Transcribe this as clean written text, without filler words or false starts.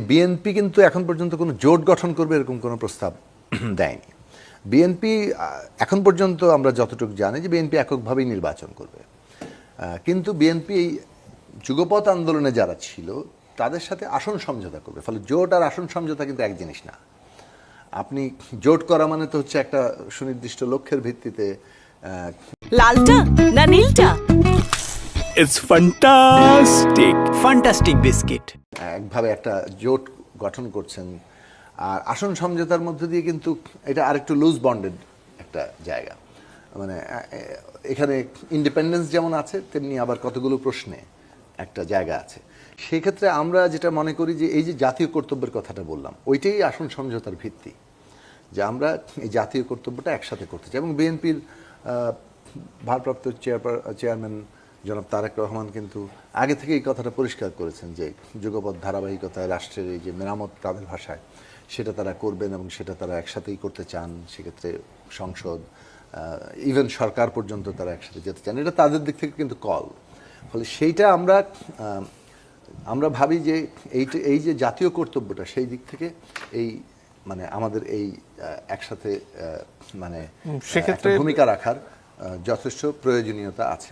BNP কিন্তু এখন পর্যন্ত কোনো জোট গঠন করবে এরকম কোনো প্রস্তাব দেয়নি। বিএনপি এখন পর্যন্ত আমরা যতটুকু জানি যে বিএনপি এককভাবেই নির্বাচন করবে, কিন্তু বিএনপি এই যুগপৎ আন্দোলনে যারা ছিল তাদের সাথে আসন সমঝোতা করবে। ফলে জোট আর আসন সমঝোতা কিন্তু এক জিনিস না। আপনি জোট করা মানে তো হচ্ছে একটা সুনির্দিষ্ট লক্ষ্যের ভিত্তিতে। লালটা না নীলটা? It's fantastic biscuit. একভাবে একটা জোট গঠন করছেন, আর আসন সমঝোতার মধ্য দিয়ে কিন্তু এটা আরেকটু লুজ বন্ডেড একটা জায়গা। মানে এখানে ইন্ডিপেন্ডেন্স যেমন আছে তেমনি আবার কতগুলো প্রশ্নে একটা জায়গা আছে। সেই ক্ষেত্রে আমরা যেটা মনে করি যে এই যে জাতীয় কর্তব্যের কথাটা বললাম, ওইটাই আসন সমঝোতার ভিত্তি, যে আমরা এই জাতীয় কর্তব্যটা একসাথে করতে চাই। এবং বিএনপির ভারপ্রাপ্ত চেয়ারম্যান জনাব তারেক রহমান কিন্তু আগে থেকে এই কথাটা পরিষ্কার করেছেন যে যুগপৎ ধারাবাহিকতায় রাষ্ট্রের এই যে মেরামত তাদের ভাষায় সেটা তারা করবেন এবং সেটা তারা একসাথেই করতে চান। সেক্ষেত্রে সংসদ, ইভেন সরকার পর্যন্ত তারা একসাথে যেতে চান, এটা তাদের দিক থেকে কিন্তু কল। ফলে সেইটা আমরা ভাবি যে এই যে জাতীয় কর্তব্যটা সেই দিক থেকে এই মানে আমাদের এই একসাথে মানে সেক্ষেত্রে ভূমিকা রাখার যথেষ্ট প্রয়োজনীয়তা আছে।